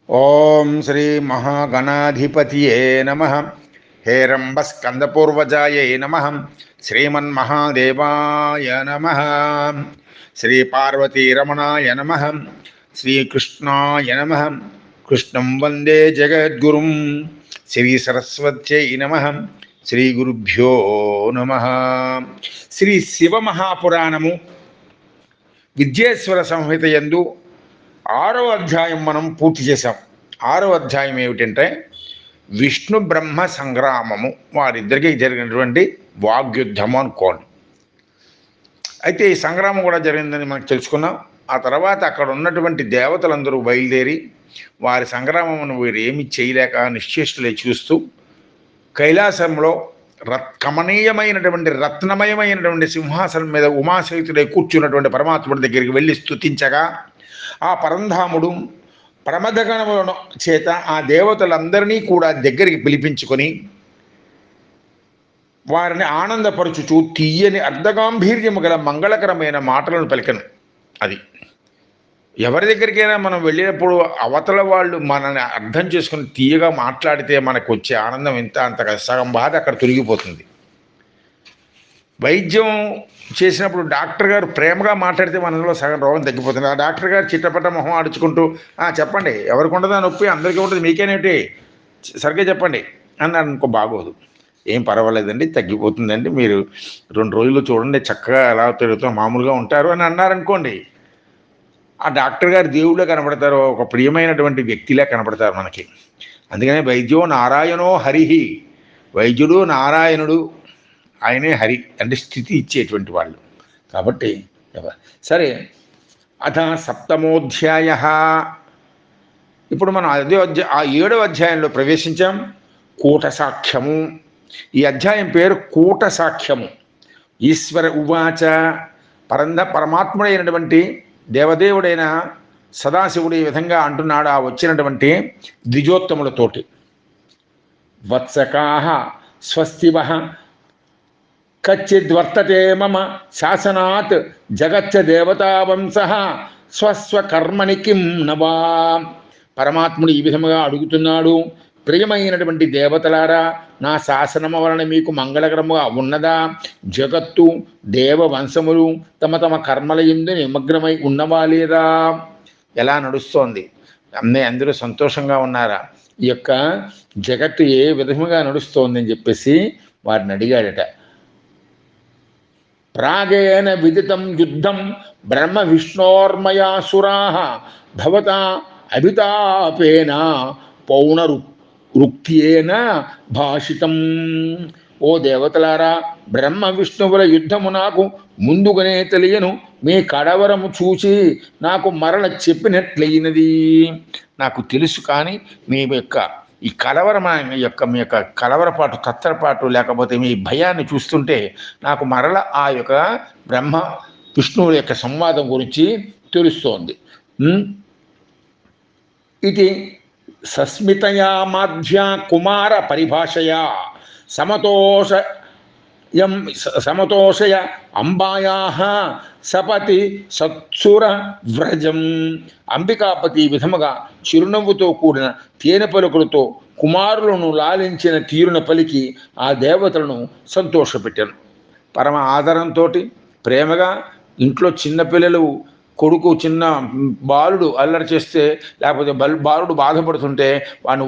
ఓం శ్రీ మహాగణాధిపతియే నమ. హేరంబస్కందపూర్వజాయై నమ. శ్రీమన్మహాదేవాయ నమ. శ్రీపార్వతీరమణాయ నమ. శ్రీకృష్ణాయ నమ. కృష్ణం వందే జగద్గురుం. శ్రీ సరస్వత్యై నమ. శ్రీ గురుభ్యో నమ. శ్రీ శివమహాపురాణము విద్యేశ్వర సంహిత యందు 6వ అధ్యాయం మనం పూర్తి చేశాం. 6వ అధ్యాయం ఏమిటంటే విష్ణు బ్రహ్మ సంగ్రామము, వారిద్దరికీ జరిగినటువంటి వాగ్యుద్ధము అనుకోండి. అయితే ఈ సంగ్రామం కూడా జరిగిందని మనకు తెలుసుకున్నాం. ఆ తర్వాత అక్కడ ఉన్నటువంటి దేవతలందరూ బయలుదేరి వారి సంగ్రామమును వీరు ఏమి చేయలేక నిశ్చేష్టులై చూస్తూ కైలాసంలో కమనీయమైనటువంటి రత్నమయమైనటువంటి సింహాసనం మీద ఉమాసహితుడై కూర్చున్నటువంటి పరమాత్ముడి దగ్గరికి వెళ్ళి స్తుతించగా ఆ పరంధాముడు ప్రమదగణములను చేత ఆ దేవతలందరినీ కూడా దగ్గరికి పిలిపించుకొని వారిని ఆనందపరుచుచూ తీయని అర్ధగాంభీర్యము గల మంగళకరమైన మాటలను పలికను. అది ఎవరి దగ్గరికైనా మనం వెళ్ళినప్పుడు అవతల వాళ్ళు మనల్ని అర్థం చేసుకుని తీయగా మాట్లాడితే మనకు వచ్చే ఆనందం ఇంత అంత సగం బాధ అక్కడ తొలగిపోతుంది. వైద్యం చేసినప్పుడు డాక్టర్ గారు ప్రేమగా మాట్లాడితే మనలో సగం రోగం తగ్గిపోతుంది. ఆ డాక్టర్ గారు చిట్టపట్ట మొహం ఆడుచుకుంటూ చెప్పండి, ఎవరికి ఉండదా నొప్పి, అందరికీ ఉంటుంది, మీకేనేమిటి, సరిగ్గా చెప్పండి అన్నారు అనుకో, బాగోదు. ఏం పర్వాలేదండి, తగ్గిపోతుందండి, మీరు 2 రోజులు చూడండి, చక్కగా ఎలా తిరుగుతూ మామూలుగా ఉంటారు అని అన్నారనుకోండి, ఆ డాక్టర్ గారు దేవుళ్ళే కనపడతారు, ఒక ప్రియమైనటువంటి వ్యక్తిలా కనపడతారు మనకి. అందుకనే వైద్యో నారాయణో హరిహి, వైద్యుడు నారాయణుడు, ఆయనే హరి అంటే స్థితి ఇచ్చేటువంటి వాళ్ళు కాబట్టి. సరే, అథ 7వ అధ్యాయ. ఇప్పుడు మనం ఆ 7వ అధ్యాయంలో ప్రవేశించాం. కూటసాఖ్యము. ఈ అధ్యాయం పేరు కూటసాఖ్యము. ఈశ్వర ఉవాచ. పరమాత్ముడైనటువంటి దేవదేవుడైన సదాశివుడు ఈ విధంగా అంటున్నాడు ఆ వచ్చినటువంటి ద్విజోత్తములతోటి. వత్సకాః స్వస్తివః కచ్చిద్వర్తతే మమ శాసనాత్ జగచ్చ దేవతావంశః స్వస్వకర్మణి కిం నవా. పరమాత్ముడు ఈ విధముగా అడుగుతున్నాడు, ప్రియమైనటువంటి దేవతలారా, నా శాసనము వలన మీకు మంగళకరముగా ఉన్నదా? జగత్తు దేవవంశములు తమ తమ కర్మల యందు నిమగ్నమై ఉన్నవా లేదా? ఎలా నడుస్తోంది? అందరూ సంతోషంగా ఉన్నారా? ఈ యొక్క జగత్తు ఏ విధముగా నడుస్తోందని చెప్పేసి వారిని అడిగాడట. ప్రాగేణ విదితం యుద్ధం బ్రహ్మ విష్ణోర్మయాసురాః భవతా అభితాపేన పౌనరుక్త్యేన భాషితం. ఓ దేవతలారా, బ్రహ్మ విష్ణువుల యుద్ధము నాకు ముందుగానే తెలియను. మీ కడవరము చూసి నాకు మరల చెప్పినట్లయినది. నాకు తెలుసు, కానీ మీ యొక్క ఈ కలవరం మీ యొక్క కలవరపాటు, తత్తరపాటు, లేకపోతే మీ భయాన్ని చూస్తుంటే నాకు మరల ఆ యొక్క బ్రహ్మ విష్ణువుల యొక్క సంవాదం గురించి తెలుస్తోంది. ఇది సస్మితయా మాధ్యా కుమార పరిభాషయా సమతోషయ అంబాయాః సపతి సత్సుర వ్రజం. అంబికాపతి విధముగా చిరునవ్వుతో కూడిన తేనె పలుకులతో కుమారులను లాలించిన తీరున పలికి ఆ దేవతలను సంతోషపెట్టాను. పరమ ఆదరంతో ప్రేమగా ఇంట్లో చిన్నపిల్లలు, కొడుకు చిన్న బాలుడు అల్లరి చేస్తే, లేకపోతే బాలుడు బాధపడుతుంటే వాడిని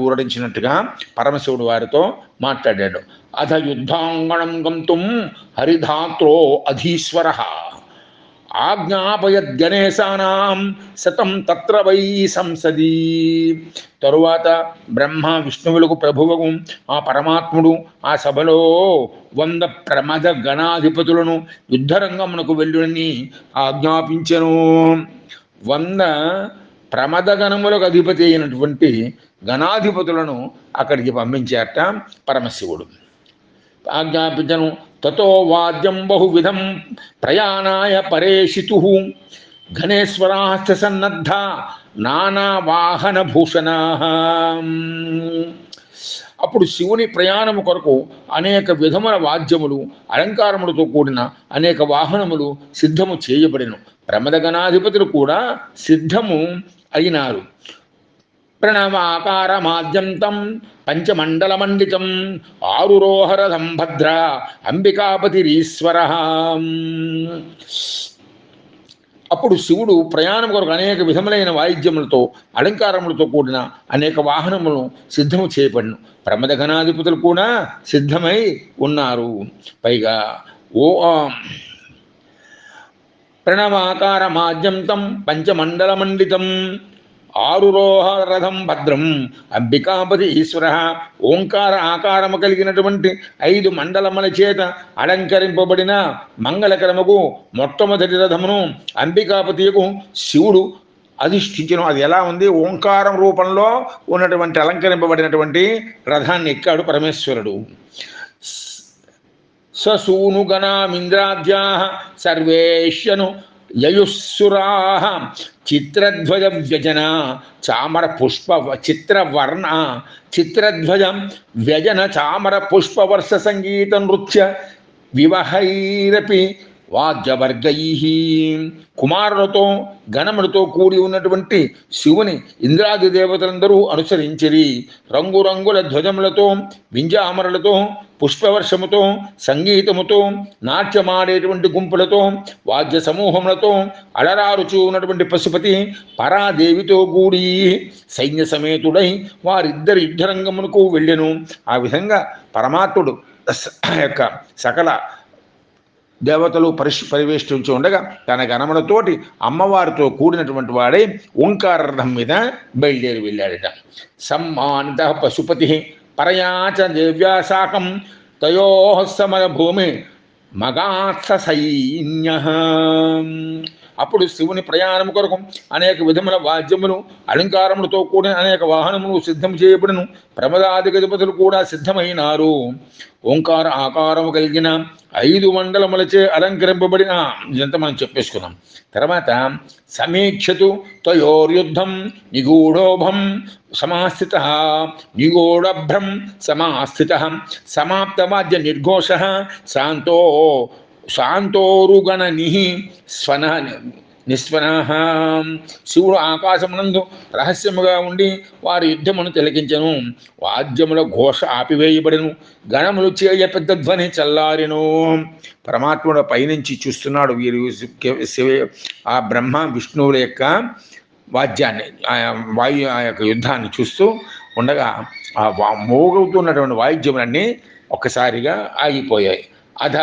ఊరడించినట్టుగా పరమశివుడు వారితో మాట్లాడాడు. అథ యుద్ధాంగణం గంతుం హరిధాత్రో అధీశ్వరః ఆజ్ఞాపయద్గణేశానాం శతం తత్ర వై సంసది. తరువాత బ్రహ్మ విష్ణువులకు ప్రభువుకు ఆ పరమాత్ముడు ఆ సభలో 100 ప్రమద గణాధిపతులను యుద్ధరంగమునకు వెళ్ళునని ఆజ్ఞాపించెను. 100 ప్రమద గణములకు అధిపతి అయినటువంటి గణాధిపతులను అక్కడికి పంపించారట పరమశివుడు. ఆజ్ఞాపించను. తతో వాద్యం బహువిధం ప్రయాణాయ పరేషితుః ఘనేశ్వరాశ్చ సన్నద్ధ నానా వాహన భూషణాః. అప్పుడు శివుని ప్రయాణము కొరకు అనేక విధముల వాద్యములు, అలంకారములతో కూడిన అనేక వాహనములు సిద్ధము చేయబడిను. ప్రమద గణాధిపతులు కూడా సిద్ధము అయినారు. ప్రణవాకారమాద్యంతం పంచమండలమండితం ఆరురోహరథం భద్ర అంబికాపతిరీశ్వర. అప్పుడు శివుడు ప్రయాణం కొరకు అనేక విధములైన వాయిద్యములతో అలంకారములతో కూడిన అనేక వాహనములను సిద్ధము చేయబడిను. ప్రమదగణాధిపతులు కూడా సిద్ధమై ఉన్నారు. పైగా ఓ ప్రణవాకారమాద్యంతం పంచమండలమండితం ఆరురోహరథం భద్రం అంబికాపతి ఈశ్వర. ఓంకార ఆకారము కలిగినటువంటి 5 మండలముల చేత అలంకరింపబడిన మంగళకరముకు మొట్టమొదటి రథమును అంబికాపతియకు శివుడు అధిష్ఠించను. అది ఎలా ఉంది? ఓంకారం రూపంలో ఉన్నటువంటి అలంకరింపబడినటువంటి రథాన్ని ఎక్కాడు పరమేశ్వరుడు. సూనుగణామింద్రాద్యా సర్వేష్యను యయుస్సురా చిత్రధ్వజ వ్యజన చామర పుష్ప చిత్రవర్ణ చిత్రధ్వజ వ్యజన చామర పుష్పవర్ష సంగీత నృత్య వివహైరపి వాద్యవర్గై. కుమారులతో గణములతో కూడి ఉన్నటువంటి శివుని ఇంద్రాది దేవతలందరూ అనుసరించిరి. రంగురంగుల ధ్వజములతో వింజామరలతో పుష్పవర్షముతో సంగీతముతో నాట్యమాడేటువంటి గుంపులతో వాద్య సమూహములతో అలరారుచూ ఉన్నటువంటి పశుపతి పరాదేవితో కూడి సైన్య సమేతుడై వారిద్దరి యుద్ధరంగమునకు వెళ్ళెను. ఆ విధంగా పరమాత్ముడు యొక్క సకల దేవతలు పరివేష్టించి ఉండగా తన గణములతోటి అమ్మవారితో కూడినటువంటి వాడై ఓంకారరథం మీద బయలుదేరి వెళ్ళాడట. సమ్మానిత పశుపతి పరయాచ దేవ్యాశాకం తయో సమర భూమి మగాత్స సైన్య. అప్పుడు శివుని ప్రయాణం కొరకు అనేక విధముల వాద్యములు అలంకారములతో కూడిన అనేక వాహనములు సిద్ధం చేయబడిను. ప్రమదాధిపతులు కూడా సిద్ధమైనారు. ఓంకార ఆకారము కలిగిన 5 మండలములచే అలంకరింపబడిన ఇదంతా మనం చెప్పేసుకున్నాం. తర్వాత సమీక్షతు తయోర్యుద్ధం నిగూఢోభం సమాస్థిత నిగూఢభ్రం సమాస్థిత సమాప్తవాద్య నిర్ఘోష శాంతోరుగణ స్వన నిస్వనః. శివుడు ఆకాశమునందు రహస్యముగా ఉండి వారి యుద్ధమును తిలకించెను. వాద్యముల ఘోష ఆపివేయబడెను. గణములు చేయ పెద్ద ధ్వని చల్లారెను. పరమాత్ముడు పైనుంచి చూస్తున్నాడు వీరు ఆ బ్రహ్మ విష్ణువుల యొక్క వాద్యాన్ని ఆ యొక్క యుద్ధాన్ని చూస్తూ ఉండగా ఆ మోగుతున్నటువంటి వాయిద్యములన్నీ ఒక్కసారిగా ఆగిపోయాయి. అధ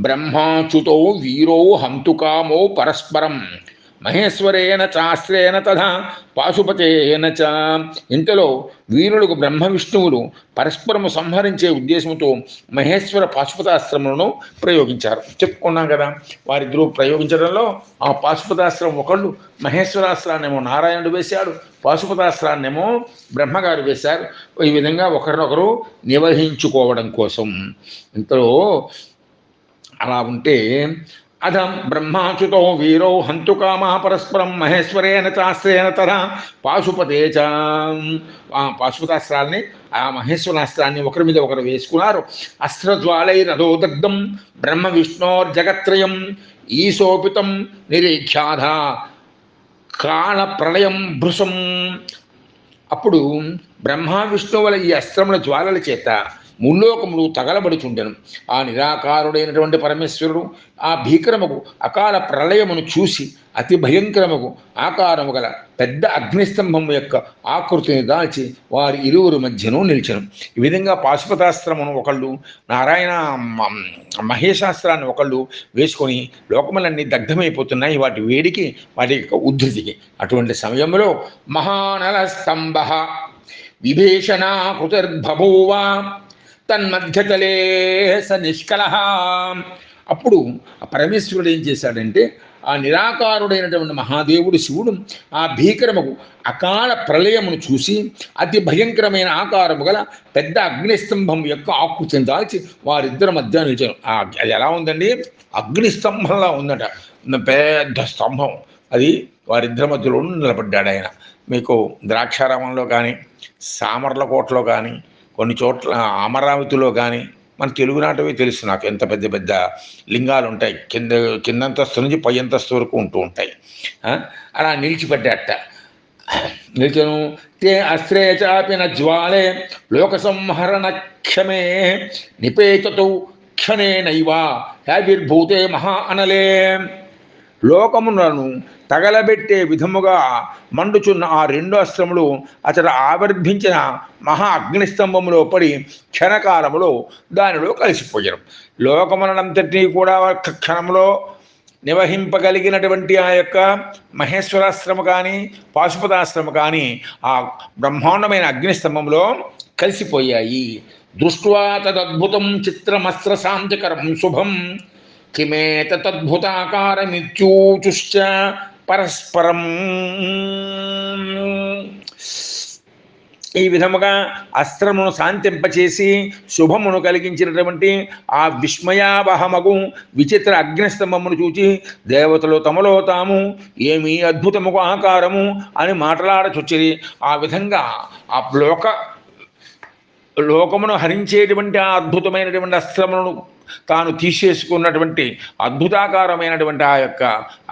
బ్రహ్మాచ్యుతో వీరో హంతుకామో పరస్పరం మహేశ్వరేణ చాస్త్రేణ తథా పాశుపతేన చ. ఇంతలో వీరులకు బ్రహ్మ విష్ణువులు పరస్పరము సంహరించే ఉద్దేశంతో మహేశ్వర పాశుపతాస్త్రములను ప్రయోగించారు. చెప్పుకున్నాం కదా, వారిద్దరూ ప్రయోగించడంలో ఆ పాశుపతాస్త్రం ఒకళ్ళు మహేశ్వరాస్త్రాన్నేమో నారాయణుడు వేశాడు, పాశుపతాస్త్రాన్నేమో బ్రహ్మగారు వేశారు. ఈ విధంగా ఒకరినొకరు నిర్వహించుకోవడం కోసం. ఇంతలో అలా ఉంటే అధం బ్రహ్మాచ్యుతో వీరో హంతుకామా పరస్పరం మహేశ్వరేణ చాస్త్రేణ తథా పాశుపతే చ. ఆ పాశుపతాస్త్రాన్ని ఆ మహేశ్వరాస్త్రాన్ని ఒకరి మీద ఒకరు వేసుకున్నారు. అస్త్రజ్వాలైరథోదగ్ధం బ్రహ్మ విష్ణోర్జగత్రయం ఈశోపితం నిరీక్షాధ కాళ ప్రళయం భృశం. అప్పుడు బ్రహ్మ విష్ణువుల ఈ అస్త్రముల జ్వాలల చేత ముల్లోకములు తగలబడుచుండెను. ఆ నిరాకారుడైనటువంటి పరమేశ్వరుడు ఆ భీకరముకు అకాల ప్రళయమును చూసి అతి భయంకరముకు ఆకారము గల పెద్ద అగ్నిస్తంభము యొక్క ఆకృతిని దాల్చి వారి ఇరువురు మధ్యను నిలిచెను. ఈ విధంగా పాశుపతాస్త్రమును ఒకళ్ళు, నారాయణ మహేశాస్త్రాన్ని ఒకళ్ళు వేసుకొని లోకములన్నీ దగ్ధమైపోతున్నాయి వాటి వేడికి, వాటి యొక్క ఉద్ధృతికి. అటువంటి సమయంలో మహానల స్తంభ విభీషణాకృతిర్బభూవ తన్మధ్యతలే స నిష్కల. అప్పుడు ఆ పరమేశ్వరుడు ఏం చేశాడంటే, ఆ నిరాకారుడైనటువంటి మహాదేవుడు శివుడు ఆ భీకరముకు అకాల ప్రళయమును చూసి అతి భయంకరమైన ఆకారము గల పెద్ద అగ్నిస్తంభం యొక్క ఆకృతిని దాల్చి వారిద్దరి మధ్య నిలిచారు. అది ఎలా ఉందండి? అగ్నిస్తంభంలా ఉందట, పెద్ద స్తంభం. అది వారిద్దరి మధ్యలో నిలబడ్డాడు ఆయన. మీకు ద్రాక్షారామంలో కానీ, సామర్లకోటలో కానీ, కొన్ని చోట్ల అమరావతిలో కానీ, మన తెలుగునాటవి తెలుసు నాకు, ఎంత పెద్ద పెద్ద లింగాలు ఉంటాయి, కిందంతస్తు నుంచి పై అంతస్తు వరకు ఉంటూ ఉంటాయి. అలా నిలిచిపెట్టాట. నిలిచను. తే అస్త్రే చాపి న జ్వాలే లోక సంహరణ క్షమే నిపేతు క్షణేనైవ హ్యావిర్భూతే మహా అనలే. లోకములను తగలబెట్టే విధముగా మండుచున్న ఆ రెండు అస్త్రములు అతడు ఆవిర్భించిన మహా అగ్నిస్తంభములో పడి క్షణకాలములో దానిలో కలిసిపోయారు. లోకమునంతటినీ కూడా ఒక్క క్షణంలో నివహింపగలిగినటువంటి ఆ యొక్క మహేశ్వరాశ్రమ కానీ పాశుపతాశ్రమ కానీ ఆ బ్రహ్మాండమైన అగ్నిస్తంభంలో కలిసిపోయాయి. దృష్ట్వా తదద్భుతం చిత్రమస్త్ర శాంతికరం శుభం కిమేతద్భుతాకారమిత్యూచుశ్చ పరస్పరం. ఈ విధముగా అస్త్రమును శాంతింపచేసి శుభమును కలిగించినటువంటి ఆ విస్మయావహమగు విచిత్ర అగ్నిస్తంభమును చూచి దేవతలు తమలో తాము ఏమీ అద్భుతముకు ఆకారము అని మాట్లాడచొచ్చిరి. ఆ విధంగా ఆ లోకమును హరించేటువంటి ఆ అద్భుతమైనటువంటి అస్త్రములను తాను తీసేసుకున్నటువంటి అద్భుతాకారమైనటువంటి ఆ యొక్క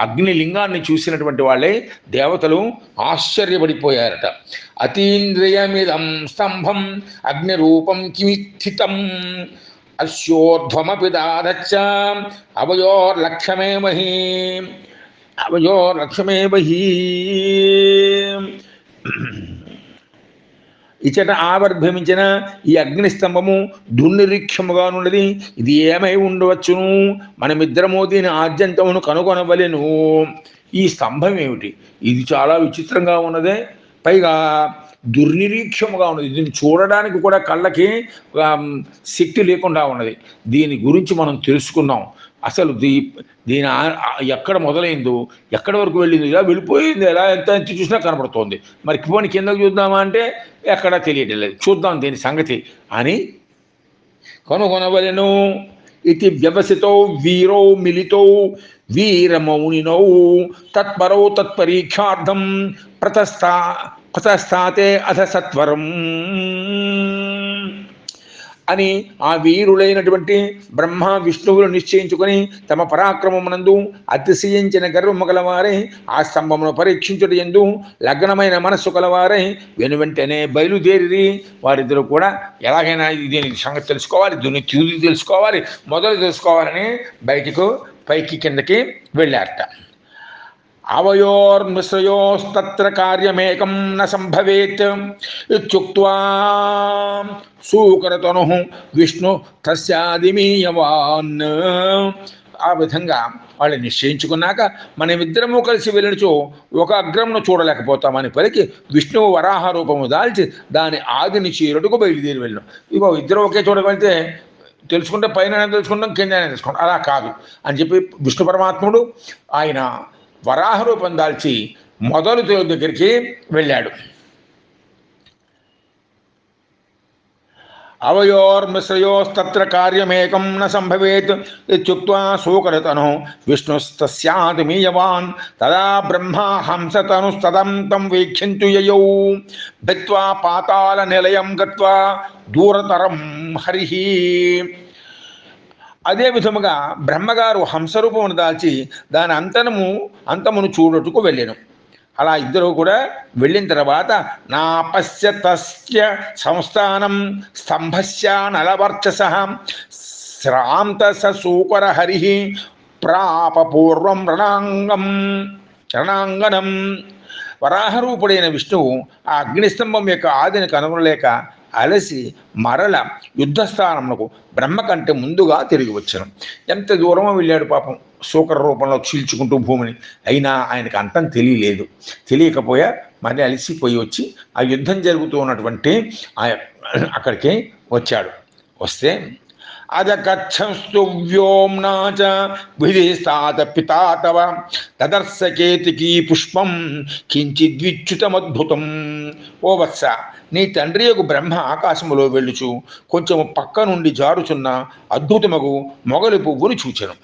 అగ్నిలింగాన్ని చూసినటువంటి వాళ్ళే దేవతలు ఆశ్చర్యపడిపోయారట. అతీంద్రియమిదం స్తంభం అగ్నిరూపం కిమిత్థితం అస్యోర్ధ్వమపి దాధచ్చ అవయోర్లక్ష్యమే మహీ అవయోర్లక్ష్యమేమహీ. ఇచట ఆవిర్భవించిన ఈ అగ్నిస్తంభము దుర్నిరీక్షముగానున్నది. ఇది ఏమై ఉండవచ్చును? మనమిద్దరము దీని ఆద్యంతమును కనుగొనవలెను. ఈ స్తంభం ఏమిటి? ఇది చాలా విచిత్రంగా ఉన్నదే, పైగా దుర్నిరీక్షముగా ఉన్నది. దీన్ని చూడడానికి కూడా కళ్ళకి శక్తి లేకుండా ఉన్నది. దీని గురించి మనం తెలుసుకున్నాం. అసలు దీని ఎక్కడ మొదలైందో ఎక్కడి వరకు వెళ్ళిందో ఇలా వెళ్ళిపోయింది, ఎలా ఎంత చూసినా కనపడుతోంది. మరి పోనీ కిందకు చూద్దామా అంటే ఎక్కడా తెలియటం లేదు. చూద్దాం దీని సంగతి అని కనుగొనవలెను. ఇది వ్యవసితో వీరో మిలితో వీరమౌనినౌ తత్పరౌ తత్పరీక్షార్థం ప్రతస్థాతే అధ సత్వరం అని ఆ వీరులైనటువంటి బ్రహ్మ విష్ణువులు నిశ్చయించుకొని తమ పరాక్రమమునందు అతిశయించిన గర్వము గలవారై ఆ స్తంభమును పరీక్షించుట యందు లగ్నమైన మనస్సు కలవారై వెనువెంటనే బయలుదేరి వారిద్దరూ కూడా ఎలాగైనా దీని సంగతి తెలుసుకోవాలి, దీన్ని తీరు తెలుసుకోవాలి, మొదలు తెలుసుకోవాలని పైకి కిందకి వెళ్ళారట. అవయోర్మిశ్రయోస్తత్ర కార్యమేకం న సంభవేత్ ఇత్యుక్త్వా సూకరతను విష్ణు తస్యాదిమీయవాన్. ఆ విధంగా వాళ్ళు నిశ్చయించుకున్నాక మనమిద్దరము కలిసి వెళ్ళినచో ఒక అగ్రమును చూడలేకపోతామని పలికి విష్ణువు వరాహ రూపము దాల్చి దాని ఆదిని చీరటుకు బయలుదేరి వెళ్ళినాం. ఇగో ఇద్దరు ఒకే చోట వెళ్తే తెలుసుకుంటే పైన తెలుసుకుంటాం, కింద తెలుసుకుంటాం, అలా కాదు అని చెప్పి విష్ణు పరమాత్ముడు ఆయన వరాహ రూపం దాల్చి మొదలు దగ్గరికి వెళ్ళాడు. అవయోర్మిశ్రయోస్తత్ర కార్యమేకం న సంభవేత్ ఇత్యుక్త్వా సూకరతను విష్ణుస్తస్యాదిమీయవాన్ తదా బ్రహ్మ హంసతనుస్తదం తం వీక్షింతు యయౌ భిత్వా పాతాళ నిలయం గత్వా దూరతరం హరిః. అదే విధముగా బ్రహ్మగారు హంసరూపమును దాల్చి దాని అంతమును చూడటకు వెళ్ళాను. అలా ఇద్దరు కూడా వెళ్ళిన తర్వాత నా పశ్యతస్య సంస్థానం స్తంభస్య నలవర్చస శ్రాంత సూకర హరి ప్రాపపూర్వం రణాంగనం. వరాహరూపుడైన విష్ణువు ఆ అగ్నిస్తంభం యొక్క ఆదిని కనుగొనలేక అలసి మరల యుద్ధస్థానమునకు బ్రహ్మ కంటే ముందుగా తిరిగి వచ్చాను. ఎంత దూరమో వెళ్ళాడు పాపం, శూకర రూపంలో చీల్చుకుంటూ భూమిని. అయినా ఆయనకు అంతం తెలియకపోయా మళ్ళీ అలసిపోయి వచ్చి ఆ యుద్ధం జరుగుతూ ఉన్నటువంటి అక్కడికి వచ్చాడు. వస్తే అదకచ్చస్తు వ్యోమ్నా చ విధిస్తాత పితా తవ తదర్శకేతికీ పుష్పం కించిద్విచ్యుతమద్భుతం. ఓ వత్స, నీ తండ్రి యొక్క బ్రహ్మ ఆకాశములో వెళ్ళుచు కొంచెము పక్క నుండి జారుచున్న అద్భుతమగు మొగలి పువ్వును చూచెను.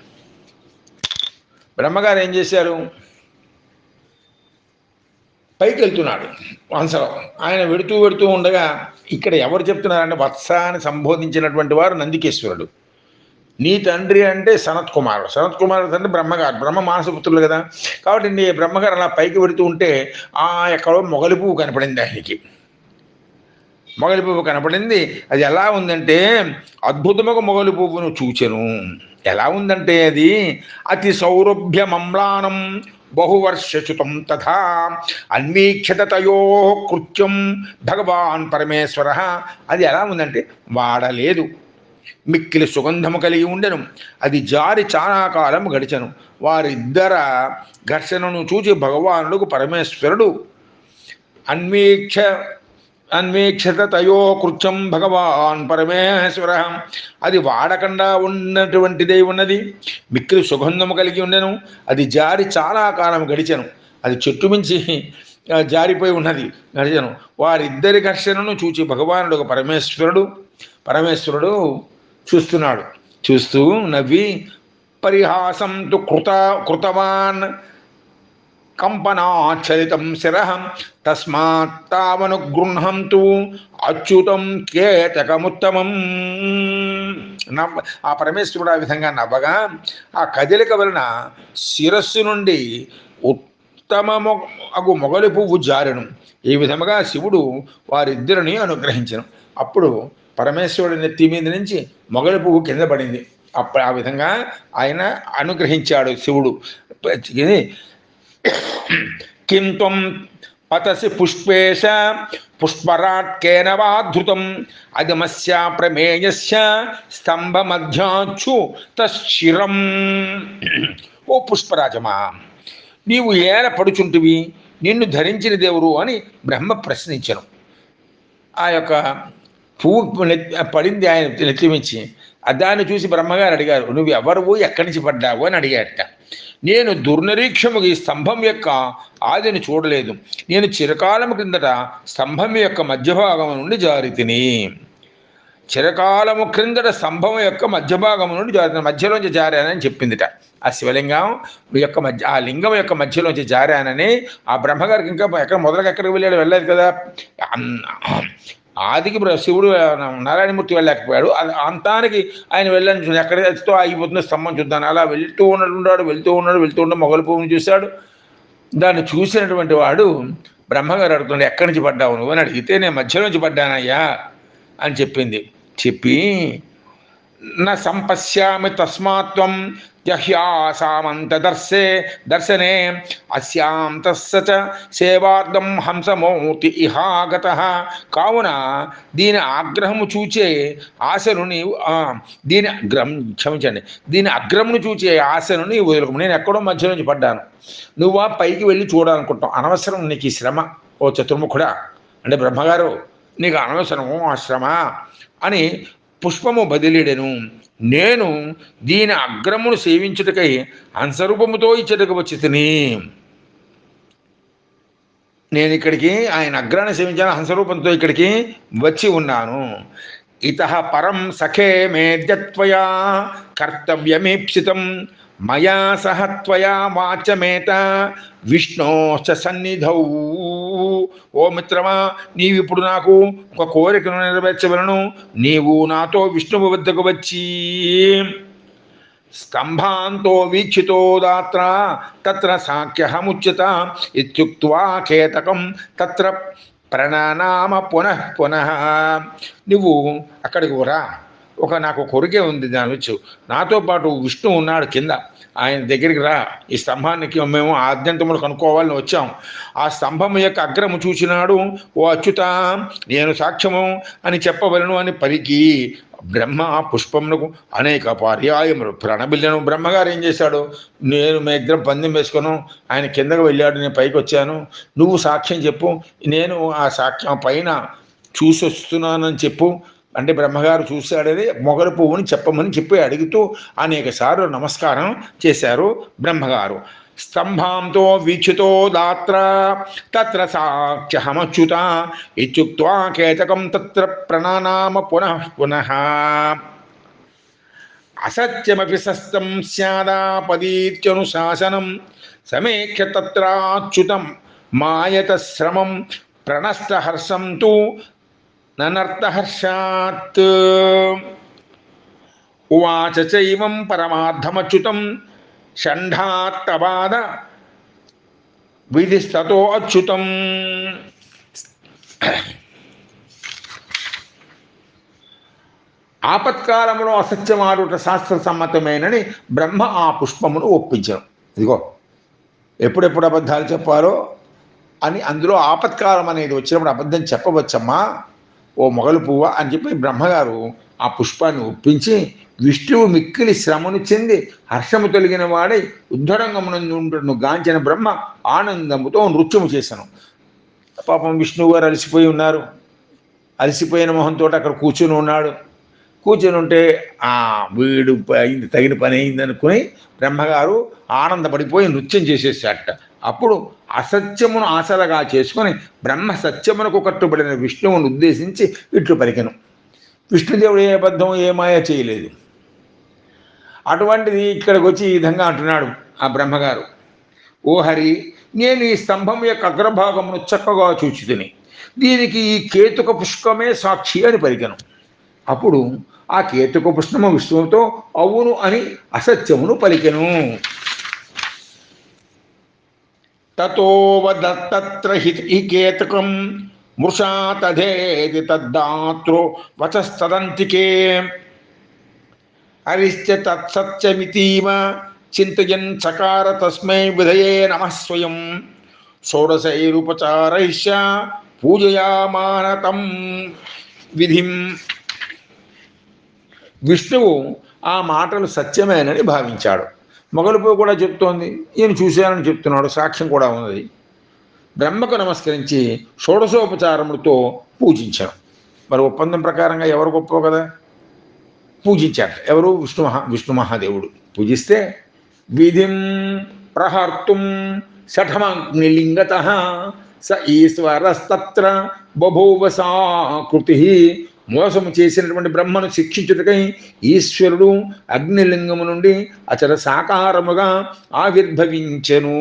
బ్రహ్మగారు ఏం చేశారు? పైకి వెళ్తున్నాడు వంశలో. ఆయన వెడుతూ ఉండగా ఇక్కడ ఎవరు చెప్తున్నారంటే వత్స అని సంబోధించినటువంటి వారు నందికేశ్వరుడు. నీ తండ్రి అంటే సనత్ కుమారుడు, సనత్ కుమారుడు తండ్రి బ్రహ్మగారు, బ్రహ్మ మానసపుత్రులు కదా. కాబట్టి నీ బ్రహ్మగారు అలా పైకి పెడుతూ ఉంటే ఎక్కడో మొగలి పువ్వు కనపడింది ఆయనకి. మొగలి పువ్వు కనపడింది. అది ఎలా ఉందంటే అద్భుతముగా మొగలి పువ్వును చూచెను. ఎలా ఉందంటే అది అతి సౌరభ్యమమ్లానం బహువర్షచుతం తథా అన్వీక్షత తయో కృత్యం భగవాన్ పరమేశ్వర. అది ఎలా ఉందంటే వాడలేదు, మిక్కిలి సుగంధము కలిగి ఉండెను. అది జారి చాలా కాలం గడిచెను. వారిద్దర ఘర్షణను చూచి భగవానుడు పరమేశ్వరుడు అన్వీక్షత తయో కృత్యం భగవాన్ పరమేశ్వర. అది వాడకుండా ఉన్నటువంటిదై ఉన్నది, మిక్కిలి సుగంధము కలిగి ఉండెను. అది జారి చాలా కాలం గడిచెను. అది చెట్టు మించి జారిపోయి ఉన్నది, గడిచెను. వారిద్దరి ఘర్షణను చూచి భగవానుడు పరమేశ్వరుడు చూస్తున్నాడు. చూస్తూ నవ్వి పరిహాసం తు కృతవాన్ కంపనాచలితం శిరః తస్మాత్ తావనుగృహంతు అచ్యుతం కేతకముత్తమం. ఆ పరమేశ్వరుడు ఆ విధంగా నవ్వగా ఆ కదలిక వలన శిరస్సు నుండి ఉత్తమము అగు మొగలి పువ్వు జారెను. ఈ విధముగా శివుడు వారిద్దరిని అనుగ్రహించను. అప్పుడు పరమేశ్వరుడి నెత్తి మీద నుంచి మొగలి పువ్వు కింద పడింది. అప్పుడు ఆ విధంగా ఆయన అనుగ్రహించాడు శివుడు. కిం త్వం పతసి పుష్పేశ పుష్పరాట్కేన వా ధృతం అగమస్య ప్రమేయస్య స్తంభమధ్యాచ్చు తశ్చిరం. ఓ పుష్పరాజమా, నీవు ఏల పడుచుంటివి, నిన్ను ధరించిన దేవుడు అని బ్రహ్మ ప్రశ్నించను. ఆ యొక్క పువ్వు పడింది ఆయన నెత్తిమించి. దాన్ని చూసి బ్రహ్మగారు అడిగారు, నువ్వు ఎవరువు, ఎక్కడి నుంచి పడ్డావు అని అడిగారట. నేను దుర్నిరీక్షముగా ఈ స్తంభం యొక్క ఆదిని చూడలేదు. నేను చిరకాలము క్రిందట స్తంభం యొక్క మధ్యభాగం నుండి జారి తిని. చిరకాలము క్రిందట స్తంభం యొక్క మధ్యభాగం నుండి మధ్యలోంచి జారానని చెప్పిందిట. ఆ శివలింగం యొక్క ఆ లింగం యొక్క మధ్యలోంచి జారానని ఆ బ్రహ్మగారికి ఇంకా ఎక్కడికి వెళ్ళలేదు కదా. ఆదికి శివుడు నారాయణమూర్తి వెళ్ళలేకపోయాడు. అంతానికి ఆయన వెళ్ళని ఎక్కడితో ఆగిపోతున్న స్తంభం చూద్దాను. అలా వెళ్తూ ఉండే మొగలి పువ్వుని చూశాడు. దాన్ని చూసినటువంటి వాడు బ్రహ్మగారు అడుగుతున్నాడు, ఎక్కడి నుంచి పడ్డావు నువ్వు అని అడిగితే, నేను మధ్య నుంచి పడ్డానయ్యా అని చెప్పి న సంపశ్యామి తస్మాత్వం జహ్యాసామంత దర్శనే అస్యాం తస్సచ సేవార్థం హంసమోతి ఇహాగతః. కావున దీని ఆగ్రహము చూచే ఆశను నీవు దీని అగ్రమును చూచే ఆశను నీవు వదులుకు. నేను ఎక్కడో మధ్య నుంచి పడ్డాను, నువ్వు ఆ పైకి వెళ్ళి చూడాలనుకుంటావు. అనవసరం నీకు ఈ శ్రమ ఓ చతుర్ముఖుడా, అంటే బ్రహ్మగారు నీకు అనవసరము ఆ శ్రమ అని పుష్పము బదిలీడెను. నేను దీని అగ్రమును సేవించుటకై హంసరూపముతో ఇచ్చటకు వచ్చి తిని. నేను ఇక్కడికి ఆయన అగ్రాన్ని సేవించాను, హంసరూపంతో ఇక్కడికి వచ్చి ఉన్నాను. ఇతః పరం సఖే మేద్యత్వయా కర్తవ్యమీప్సితం మయా సహ త్వయా వాచమేత విష్ణోశ్చ సన్నిధౌ. ఓ మిత్రమా, నీవిప్పుడు నాకు ఒక కోరికను నెరవేర్చవలను. నీవు నాతో విష్ణువు వద్దకు వచ్చి స్తంభాంతో వీక్షితో దాత్ర తత్ర సాఖ్యహముచ్యత ఇత్యుక్త్వా కేతకం తత్ర ప్రణనామ పునః. నువ్వు అక్కడికి రా, నాకు కొరికే ఉంది, దాని వచ్చు. నాతో పాటు విష్ణు ఉన్నాడు కింద, ఆయన దగ్గరికి రా. ఈ స్తంభానికి మేము ఆద్యంతములు కనుక్కోవాలని వచ్చాం. ఆ స్తంభం యొక్క అగ్రము చూసినాడు. ఓ అచ్యుత, నేను సాక్ష్యము అని చెప్పవలను అని పలికి బ్రహ్మ పుష్పమునకు అనేక పర్యాయములు ప్రణబిల్లను. బ్రహ్మగారు ఏం చేశాడు, నేను మీ ఇద్దరం పందెం వేసుకును, ఆయన కిందకు వెళ్ళాడు, నేను పైకి వచ్చాను, నువ్వు సాక్ష్యం చెప్పు, నేను ఆ సాక్ష్యం పైన చూసి వస్తున్నానని చెప్పు అంటే బ్రహ్మగారు చూశాడని మొగలి పువ్వుని చెప్పమని చెప్పి అడుగుతూ అనేక సార్లు నమస్కారం చేశారు బ్రహ్మగారు. స్తంభంతో వీక్షితో దాత్ర తత్ర సాక్ష్యహమచ్యుత ఇత్యుక్త్వా కేతకం తత్ర ప్రణనామ పునః. అసత్యమపి సస్తం స్యాదాపదీత్యనుశాసనం సమేఖ్య తత్రాచ్యుతం మాయత శ్రమం ప్రణష్టహర్షం తు ననర్థహర్షాత్. ఉవాచ చైవం పరమార్థమచ్యుతం షంఢాత్తవాద విధిస్తతో అచ్యుతం. ఆపత్కాలంలో అసత్యమాడుట శాస్త్ర సమ్మతమేనని బ్రహ్మ ఆ పుష్పమును ఒప్పించను. ఇదిగో ఎప్పుడెప్పుడు అబద్ధాలు చెప్పాలో అని అందులో ఆపత్కాలం అనేది వచ్చినప్పుడు అబద్ధం చెప్పవచ్చమ్మా ఓ మొగలు పువ్వ అని చెప్పి బ్రహ్మగారు ఆ పుష్పాన్ని ఒప్పించి విష్ణువు మిక్కిలి శ్రమను చెంది హర్షము తొలగిన వాడై ఉద్ధరంగమునందు గాంచిన బ్రహ్మ ఆనందముతో నృత్యము చేశాను. పాపం విష్ణువు గారు అలసిపోయి ఉన్నారు. అలసిపోయిన మొహంతో అక్కడ కూర్చుని ఉన్నాడు. కూర్చొని ఉంటే వీడు అయింది, తగిన పని అయింది అనుకుని బ్రహ్మగారు ఆనందపడిపోయి నృత్యం చేసేసాట. అప్పుడు అసత్యమును ఆశలుగా చేసుకొని బ్రహ్మ సత్యమునకు కట్టుబడిన విష్ణువును ఉద్దేశించి ఇట్లు పలికెను. విష్ణుదేవుడు ఏ అబద్ధం ఏ మాయ చేయలేదు. అటువంటిది ఇక్కడికి వచ్చి ఈ విధంగా అంటున్నాడు ఆ బ్రహ్మగారు. ఓ హరి, నేను ఈ స్తంభం యొక్క అగ్రభాగమును చక్కగా చూచితిని. దీనికి ఈ కేతుక పుష్పమే సాక్షి అని పలికెను. అప్పుడు ఆ కేతుక పుష్పము విష్ణువుతో అవును అని అసత్యమును పలికెను. తతోవదత్తత్ర హి కేతుకం మృషా తథేతి తద్దాత్రో వచస్తదంతికే హరిశ్చ తత్సత్యమితీవ చింతయన్ చకార తస్మై విధయే నమః స్వయం షోడశైరుపచారైశ్చ పూజయామానతం విధిం. విష్ణువు ఆ మాటలు సత్యమేనని భావించాడు. మొగలుపు కూడా చెప్తోంది, ఈయన చూశానని చెప్తున్నాడు, సాక్ష్యం కూడా ఉన్నది. బ్రహ్మకు నమస్కరించి షోడశోపచారములతో పూజించాడు. మరి ఒప్పందం ప్రకారంగా ఎవరు గొప్ప కదా పూజించాడు. ఎవరు? విష్ణు మహాదేవుడు. పూజిస్తే విధిం ప్రహర్తుం శఠమగ్నిలింగతః స ఈశ్వరస్తత్ర బభూవ సాకృతి. మోసము చేసినటువంటి బ్రహ్మను శిక్షించుటకై ఈశ్వరుడు అగ్నిలింగము నుండి అచల సాకారముగా ఆవిర్భవించెను.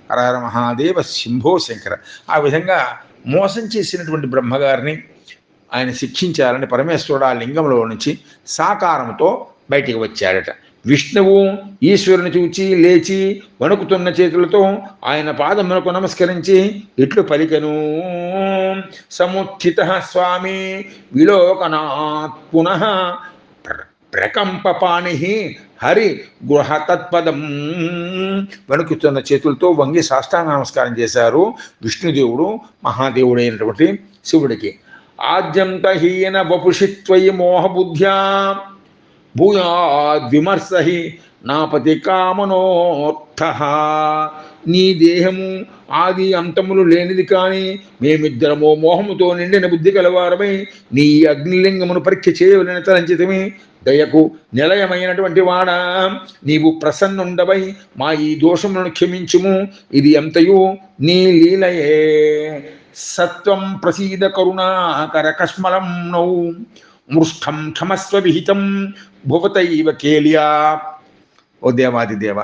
హరహర మహాదేవ శంభో శంకర. ఆ విధంగా మోసం చేసినటువంటి బ్రహ్మగారిని ఆయన శిక్షించాలని పరమేశ్వరుడు ఆ లింగంలో నుంచి సాకారంతో బయటికి వచ్చాడట. విష్ణువు ఈశ్వరుని చూచి లేచి వణుకుతున్న చేతులతో ఆయన పాదములకు నమస్కరించి ఇట్లు పలికెను. సముత్థిత స్వామి విలోకనాత్ పునః ప్రకంపపాణి హరి గృహ తత్పదం. వణుకుతున్న చేతులతో వంగి సాష్టాంగ నమస్కారం చేశారు విష్ణుదేవుడు మహాదేవుడైనటువంటి శివుడికి. ఆద్యంతహీన వపుషిత్వయి మోహబుద్ధ్యా భూయాద్విమర్శహి నాపతి కామనోర్థ. నీ దేహము ఆది అంతములు లేనిది కానీ మేమిద్దరమో మోహముతో నిండిన బుద్ధి కలవారమై నీ అగ్నిలింగమును పరీక్ష చేయవలని తలంచితమే. దయకు నిలయమైనటువంటి వాడా, నీవు ప్రసన్నుండవై మా ఈ దోషములను క్షమించుము. ఇది అంతయు నీ లీలయే. సత్వం ప్రసీద కరుణాకర కష్మలం నౌ మృష్టం క్షమస్వ విహితం భువతైవ కేలియా. ఓ దేవాదిదేవ,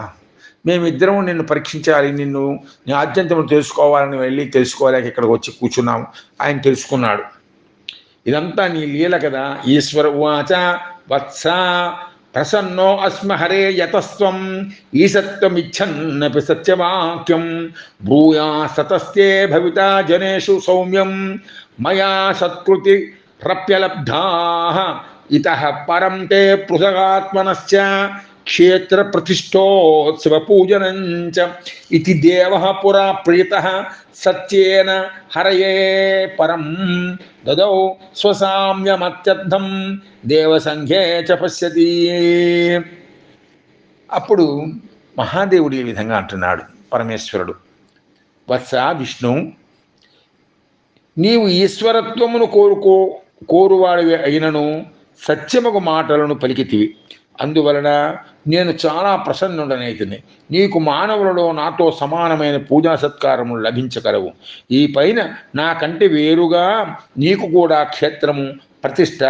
మేమిద్దరం నిన్ను పరీక్షించాలి, నిన్ను నీ ఆద్యంతము తెలుసుకోవాలని వెళ్ళి తెలుసుకోలేక ఇక్కడికి వచ్చి కూర్చున్నాము. ఆయన తెలుసుకున్నాడు. ఇదంతా నీ లీల కదా. ఈశ్వర ఉవాచ వత్స ప్రసన్నో అస్మ హరే యతస్వం ఈసత్వమిచ్చన్నపి సత్యవాక్యం బ్రూయా సతస్తే భవితా జనేషు సౌమ్యం మయా సత్కృతి రప్యలబ్ధా ఇతః పరం తే పృథగాత్మనశ్చ క్షేత్ర ప్రతిష్టోత్సవ పూజనంచ ఇతి దేవః పురా ప్రీతః సత్యేన హరయే పరం దదౌ స్వసామ్యమత్యర్థం దేవసంఘే చ పశ్యతి. అప్పుడు మహాదేవుడు ఈ విధంగా అంటున్నాడు పరమేశ్వరుడు. వత్స విష్ణు, నీవు ఈశ్వరత్వమును కోరువాడివి అయినను సత్యముగు మాటలను పలికితివి. అందువలన నేను చాలా ప్రసన్నుడనైతిని. నీకు మానవులలో నాతో సమానమైన పూజా సత్కారములు లభించగలవు. ఈ పైన నాకంటే వేరుగా నీకు కూడా క్షేత్రము, ప్రతిష్ట,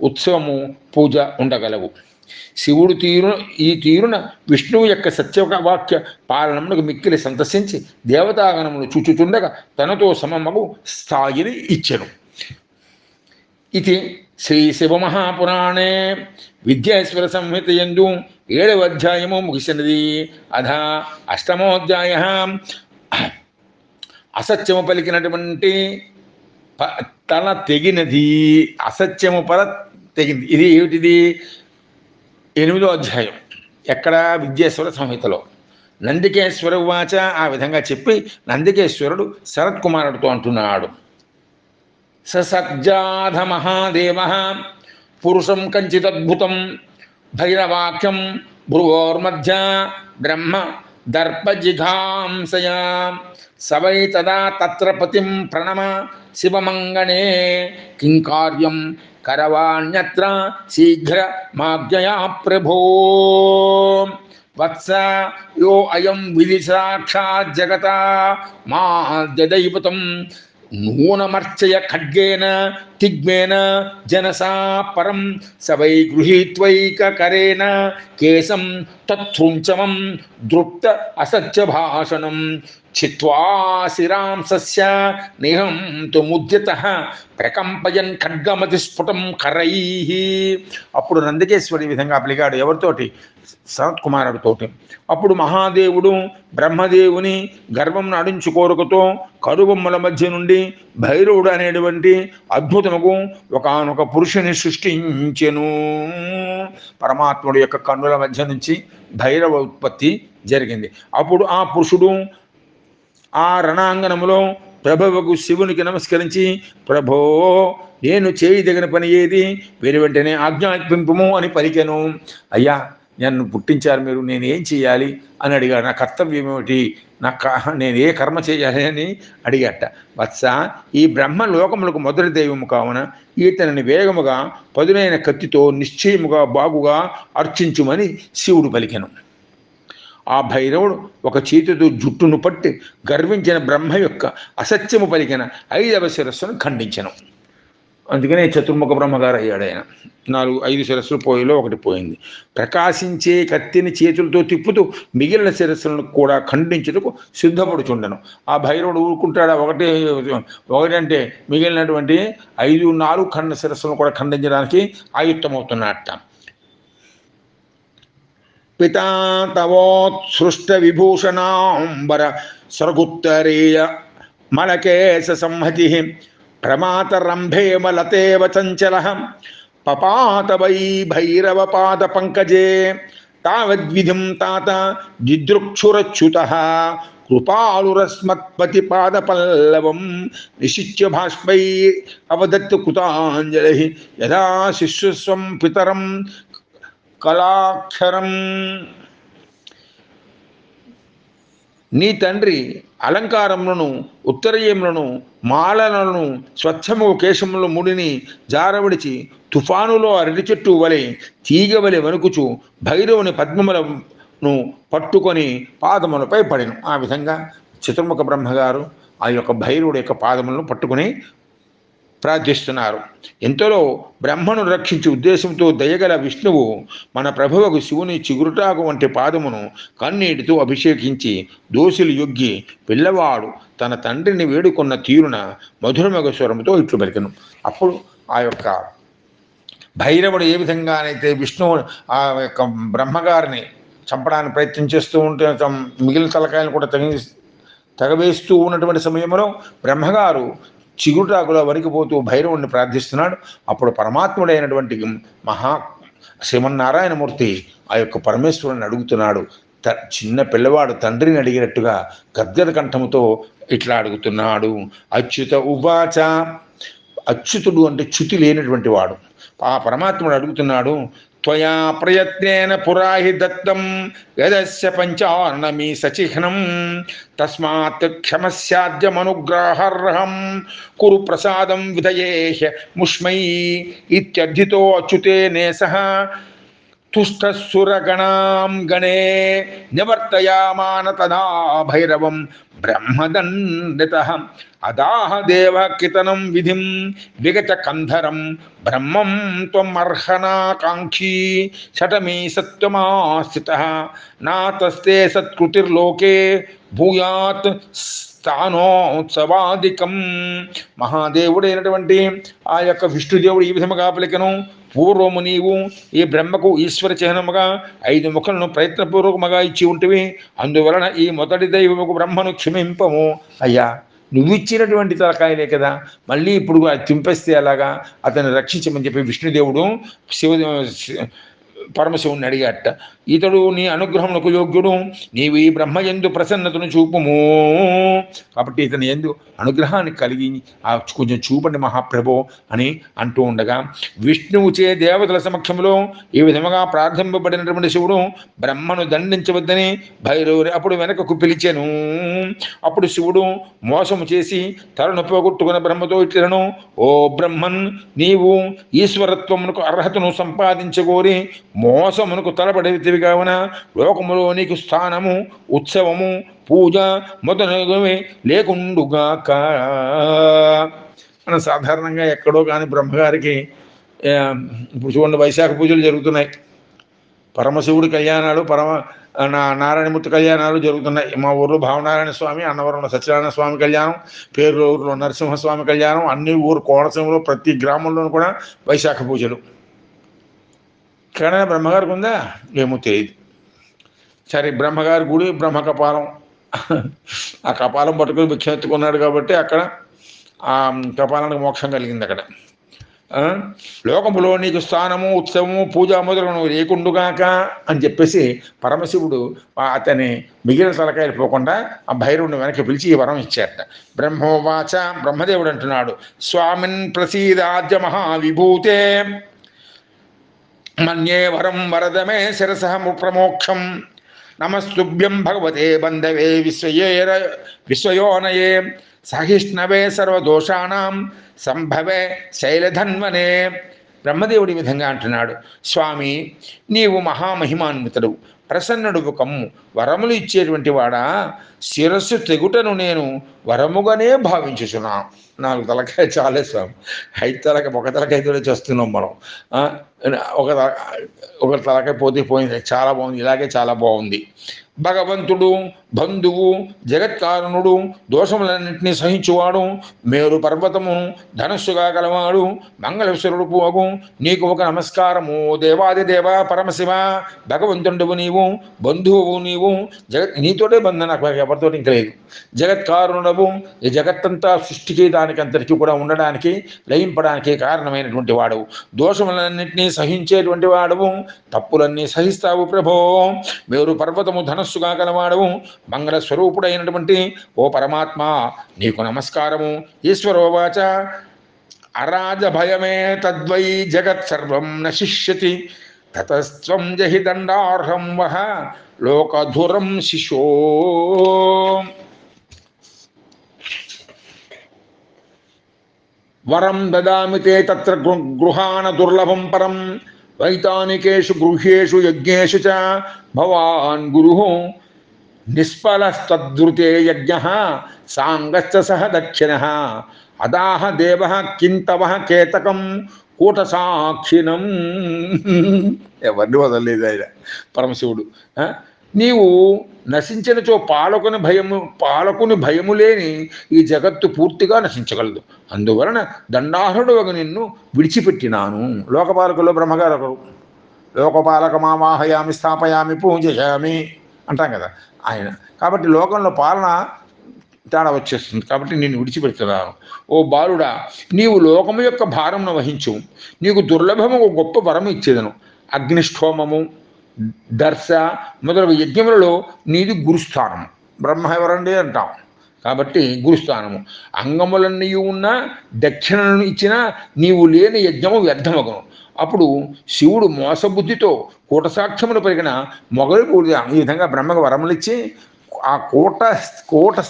ఉత్సవము, పూజ ఉండగలవు. శివుడు ఈ తీరున విష్ణువు యొక్క సత్యవాక్య పాలనమునకు మిక్కిలి సంతసించి దేవతాగణమును చూచుచుండగా తనతో సమమగు స్థాయిని ఇచ్చెను. ఇది శ్రీ శివమహాపురాణే విద్యేశ్వర సంహిత యందు 7వ అధ్యాయము ముగిసినది. అధ అష్టమోధ్యాయ అసత్యము పలికినటువంటి తల తెగినది. అసత్యము పల తెగింది. ఇది ఏమిటిది? 8వ అధ్యాయం. ఎక్కడ? విద్యేశ్వర సంహితలో. నందికేశ్వర ఉవాచ. ఆ విధంగా చెప్పి నందికేశ్వరుడు సనత్కుమారుడితో అంటున్నాడు, ససజ్జాధ మహాదేవ పురుషం కంచిదద్భుతం భైరవాఖ్యం భ్రువోర్మధ్య బ్రహ్మ దర్పజిఘాంసయా సవై తదా తత్ర పతిం ప్రణమ శివమంగళే కింకార్యం కరవాణ్యత్ర శీఘ్ర మాజ్ఞయా ప్రభో వత్స యో అయం విధి సాక్షాత్ జగత మాద్యదైవతం నూనమర్చయ ఖడ్గేన తిగ్మేన జనసా పరం సవై గృహీత్వైకకరేణ కేశం తత్సృంచమం దృప్త అసత్య భాషణం చిత్వా శిరాంసస్య నిహం తు ముద్యతః ప్రకంపయన్ ఖడ్గమతి స్ఫుటం కరైః. అప్పుడు నందికేశ్వరి విధంగా పలికాడు. ఎవరితోటి? సనత్కుమారుడితోటి. అప్పుడు మహాదేవుడు బ్రహ్మదేవుని గర్వం నడించు కోరికతో కరుబొమ్మల మధ్య నుండి భైరవుడు అనేటువంటి అద్భుతముకు ఒకానొక పురుషుని సృష్టించెను. పరమాత్ముడు యొక్క కన్నుల మధ్య నుంచి భైరవ ఉత్పత్తి జరిగింది. అప్పుడు ఆ పురుషుడు ఆ రణాంగణములో ప్రభువుకు శివునికి నమస్కరించి, ప్రభో, నేను చేయదగిన పని ఏది? వీరి వెంటనే ఆజ్ఞాపింపుము అని పలికెను. అయ్యా, నన్ను పుట్టించారు మీరు, నేను ఏం చేయాలి అని అడిగాడు. నా కర్తవ్యం ఏమిటి? నేను ఏ కర్మ చేయాలి అని అడిగట. వత్స, ఈ బ్రహ్మ లోకములకు మొదటి దైవము కావున ఈతనిని వేగముగా పదునైన కత్తితో నిశ్చయముగా బాగుగా అర్చించుమని శివుడు పలికెను. ఆ భైరవుడు ఒక చేతితో జుట్టును పట్టి గర్వించిన బ్రహ్మ యొక్క అసత్యము పలికిన 5వ శిరస్సును ఖండించను. అందుకనే చతుర్ముఖ బ్రహ్మగారు అయ్యాడు ఆయన. 5 శిరస్సులు పోయిలో ఒకటి పోయింది. ప్రకాశించే కత్తిని చేతులతో తిప్పుతూ మిగిలిన శిరస్సులను కూడా ఖండించుటకు సిద్ధపడుచుండను. ఆ భైరవుడు ఊరుకుంటాడా? ఒకటంటే మిగిలినటువంటి 4 ఖండ శిరస్సులను కూడా ఖండించడానికి ఆయుక్తమవుతున్నట్ట. పితా తవోత్సృష్ట విభూషణాంబర స్రగుత్తరీయ మలకేశ సంహతి ప్రమాతరంభే మలతేవ చంచల పపాత వై భైరవ పాద పంకజే తావద్విధిం తాత దిదృక్షురచ్యుత కృపాళురస్మత్పతి పాద పల్లవం నిశిచ్య భాష్పై అవదత్తు కృతాంజలి యదా శిష్యుస్వం పితరం కళాక్షరం. నీ తండ్రి అలంకారములను, ఉత్తరీయములను, మాలలను, స్వచ్ఛము కేశముల ముడిని జారవిడిచి తుఫానులో అరటి చెట్టు వలె తీగవలె వణుకుచు భైరవుని పద్మములను పట్టుకొని పాదములపై పడెను. ఆ విధంగా చతుర్ముఖ బ్రహ్మగారు ఆ యొక్క భైరవుడి యొక్క పాదములను పట్టుకుని ప్రార్థిస్తున్నారు. ఎంతలో బ్రహ్మను రక్షించే ఉద్దేశంతో దయగల విష్ణువు మన ప్రభువుకు శివుని చిగురుటాకు వంటి పాదమును కన్నీటితో అభిషేకించి దోషులు యొగ్గి పిల్లవాడు తన తండ్రిని వేడుకున్న తీరున మధురమగ స్వరంతో ఇట్లు పలికెను. అప్పుడు ఆ యొక్క భైరవుడు ఏ విధంగానైతే విష్ణువు ఆ యొక్క బ్రహ్మగారిని చంపడానికి ప్రయత్నం చేస్తూ ఉంటే మిగిలిన తలకాయలు కూడా తగవేస్తూ ఉన్నటువంటి సమయంలో బ్రహ్మగారు చిగురుటాకులో వణికిపోతూ భైరవుడిని ప్రార్థిస్తున్నాడు. అప్పుడు పరమాత్ముడైనటువంటి శ్రీమన్నారాయణమూర్తి ఆ యొక్క పరమేశ్వరుని అడుగుతున్నాడు. చిన్న పిల్లవాడు తండ్రిని అడిగినట్టుగా గద్గద కంఠముతో ఇట్లా అడుగుతున్నాడు. అచ్యుత ఉవాచ. అచ్యుతుడు అంటే చ్యుతి లేనటువంటి వాడు. ఆ పరమాత్ముడు అడుగుతున్నాడు, త్వయా ప్రయత్నేన పురాహి దత్తం యదస్య పంచార్ణమీ సచిహ్నం తస్మాత్ క్షమస్యాద్యమనుగ్రహార్హం కురు ప్రసాదం విధయేహ్య ముష్మై ఇత్యర్థితో అచ్యుతే నేసః తుష్టసురగణాం గణే నివర్తయామాన తదా భైరవం బ్రహ్మదండితః అదాహ దేవ కితనం విధిం విగత కంధరం బ్రహ్మం త్వమర్హనాకాంక్షీ షటమీ సత్వమాస్థితః నాతస్తే సత్కృతిర్లోకే భూయాత్ స్థానోత్సవాదికం. మహాదేవుడైనటువంటి ఆ యొక్క విష్ణుదేవుడు ఈ విధముగా పలికెను, పూర్వము నీవు ఈ బ్రహ్మకు ఈశ్వర చిహ్నముగా 5 ముఖలను ప్రయత్నపూర్వకముగా ఇచ్చి ఉంటివి, అందువలన ఈ మొదటి దైవముకు బ్రహ్మను క్షమింపము. అయ్యా, నువ్విచ్చినటువంటి తలకాయలే కదా, మళ్ళీ ఇప్పుడు అది తింపేస్తే అలాగా, అతన్ని రక్షించమని చెప్పి విష్ణుదేవుడు పరమశివుని అడిగాట. ఇతడు నీ అనుగ్రహమునకు యోగ్యుడు, నీవు ఈ బ్రహ్మ యందు ప్రసన్నతను చూపుము. కాబట్టి ఇతని యందు అనుగ్రహాన్ని కలిగి కొంచెం చూపండి మహాప్రభో అని అంటూ ఉండగా, విష్ణువు చే దేవతల సమక్షంలో ఈ విధముగా ప్రార్థింపబడినటువంటి శివుడు బ్రహ్మను దండించవద్దని భైరవుని అప్పుడు వెనకకు పిలిచెను. అప్పుడు శివుడు మోసము చేసి తలను పోగొట్టుకున్న బ్రహ్మతో ఇట్లను, ఓ బ్రహ్మన్, నీవు ఈశ్వరత్వమునకు అర్హతను సంపాదించగోరి మోసమునకు తలపడితివి కావున లోకములో నీకు స్థానము, ఉత్సవము, పూజ మొదలగునవి లేకుండుగాక. మనం సాధారణంగా ఎక్కడో కానీ బ్రహ్మగారికి ఇప్పుడు చూడండి, వైశాఖ పూజలు జరుగుతున్నాయి, పరమశివుడి కళ్యాణాలు, నారాయణమూర్తి కళ్యాణాలు జరుగుతున్నాయి. మా ఊర్లో భావనారాయణ స్వామి, అన్నవరంలో సత్యనారాయణ స్వామి కళ్యాణం, పేరూరులో నరసింహస్వామి కళ్యాణం, అన్ని ఊరు కోనసీమలో ప్రతి గ్రామంలోనూ కూడా వైశాఖ పూజలు. ఎక్కడైనా బ్రహ్మగారికి ఉందా ఏమో తెలియదు. సరే, బ్రహ్మగారి గుడి బ్రహ్మ కపాలం, ఆ కపాలం పట్టుకుని భిక్షెత్తుకున్నాడు కాబట్టి అక్కడ ఆ కపాలానికి మోక్షం కలిగింది. అక్కడ లోకములో నీకు స్థానము, ఉత్సవము, పూజ మొదలను లేకుండుగాక అని చెప్పేసి పరమశివుడు అతని మిగిలిన తలకాయలు పోకుండా ఆ భైరవుని వెనక్కి పిలిచి ఈ వరం ఇచ్చారట. బ్రహ్మోవాచ, బ్రహ్మదేవుడు అంటున్నాడు, స్వామిన్ ప్రసీదాద్య మహావిభూతే మన్యే వరం వరదమే శిరస ప్రమోక్షం. నమస్తుభ్యం భగవతే బంధవే విశ్వయోనయే సహిష్ణవే సర్వదోషాణం సంభవే శైలధన్వనే. బ్రహ్మదేవుడి విధంగా అంటున్నాడు, స్వామి, నీవు మహామహిమాన్వితుడు, ప్రసన్నుడు కమ్ము, వరములు ఇచ్చేటువంటి వాడా, శిరస్సు తెగుటను నేను వరముగానే భావించుచున్నాను. 4 తలకాయ చాలే స్వామి, 5 తలకాయ, ఒక తలకాయతో చేస్తున్నాం మనం. ఒక తలకాయ పోతే పోయింది, చాలా బాగుంది, ఇలాగే చాలా బాగుంది. భగవంతుడు, బంధువు, జగత్కారణుడు, దోషములన్నింటినీ సహించువాడు, మేరు పర్వతము ధనస్సుగా గలవాడు, మంగళేశ్వరుడు పోగు, నీకు ఒక నమస్కారము. దేవాదిదేవ పరమశివ, భగవంతుడువు నీవు, బంధువు నీవు, నీతోటే బంధం, నాకు ఎవరితో ఇంకా లేదు. జగత్కారణుడవు, ఈ జగత్తంతా సృష్టి చేయడానికి, అంతటికీ కూడా ఉండడానికి, లయింపడానికి కారణమైనటువంటి వాడు, దోషములన్నింటినీ సహించేటువంటి వాడవు, తప్పులన్నీ సహిస్తావు ప్రభో. మేరు పర్వతము ధనస్సుగా గలవాడవు, మంగళ స్వరూపుడైనటువంటి ఓ పరమాత్మ, నీకు నమస్కారము. ఈశ్వరోవాచ, అరాజభయమే తద్వై జగత్ సర్వం నశిష్యతి, తతస్త్వం జహి దండార్హం వహ లోకధురం శిశో. వరం దదామి తే తత్ర గృహాణ దుర్లభం పరం, వైతానికేషు గృహ్యేషు యజ్ఞేషు చ భవాన్ గురుః నిష్ఫలస్తద్రుతే యజ్ఞః సాంగశ్చ సహ దక్షిణః అదాహ దేవః కింతవః కేతకం కూటసాక్షిణం. ఎవరిని వదలలేదు ఆయన పరమశివుడు. నీవు నశించినచో పాలకుని భయము లేని ఈ జగత్తు పూర్తిగా నశించగలదు. అందువలన దండాహరుడు ఒక నిన్ను విడిచిపెట్టినాను. లోకపాలకుల్లో బ్రహ్మగారు ఒకరు. లోకపాలక మావాహయామి స్థాపయామి పూజయామి అంటాం కదా ఆయన. కాబట్టి లోకంలో పాలన తేడా వచ్చేస్తుంది, కాబట్టి నేను విడిచిపెడుతున్నాను. ఓ బాలుడా, నీవు లోకము యొక్క భారమును వహించు. నీకు దుర్లభము ఒక గొప్ప వరము ఇచ్చేదను. అగ్నిష్టోమము, దర్శ మొదలగు యజ్ఞములలో నీది గురుస్థానము. బ్రహ్మ ఎవరండి అంటాం, కాబట్టి గురుస్థానము. అంగములన్నీ ఉన్న దక్షిణను ఇచ్చినా నీవు లేని యజ్ఞము వ్యర్థమగును. అప్పుడు శివుడు మోసబుద్ధితో కూటసాక్ష్యమును పెరిగిన మొగలు ఈ విధంగా బ్రహ్మకు వరములు ఇచ్చి, ఆ కూట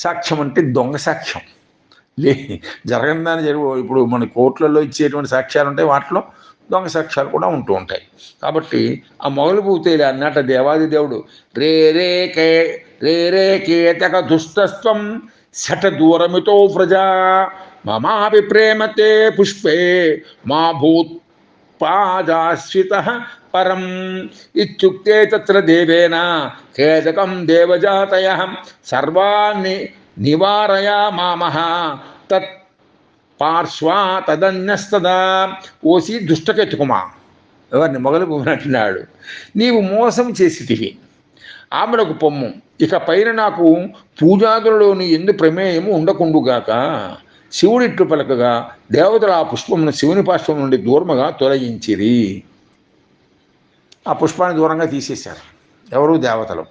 సాక్ష్యం అంటే దొంగ సాక్ష్యం జరగని జరుగు. ఇప్పుడు మన కోర్టులలో ఇచ్చేటువంటి సాక్ష్యాలు ఉంటాయి, వాటిలో దొంగ సాక్ష్యాలు కూడా ఉంటూ ఉంటాయి. కాబట్టి ఆ మొగలు పూతేలే అన్నట్టు దేవాది దేవుడు, రే రే కేతక దుష్టస్వం శట దూరమితో ప్రజా మమాపి ప్రేమతే పుష్పే మా భూత్ పాదాశ్రితః పరం ఇత్యుక్తే తత్ర దేవేన కేతకం దేవజాతయః సర్వాన్ని నివారయామామః తత్ పార్శ్వా తదన్యస్తదా. ఓసి దుష్టకెత్తుకుమా, ఎవరిని మొగలి పువ్వుని అంటున్నాడు, నీవు మోసం చేసితివి, ఆమెలకు పొమ్ము, ఇక పైన నాకు పూజాదులలోని ఎందు ప్రమేయము ఉండకుండుగాక. శివుడిట్లు పలకగా దేవతలు ఆ పుష్పమును శివుని పార్శ్వం నుండి దూరముగా తొలగించిరి. ఆ పుష్పాన్ని దూరంగా తీసేశారు ఎవరు, దేవతలు.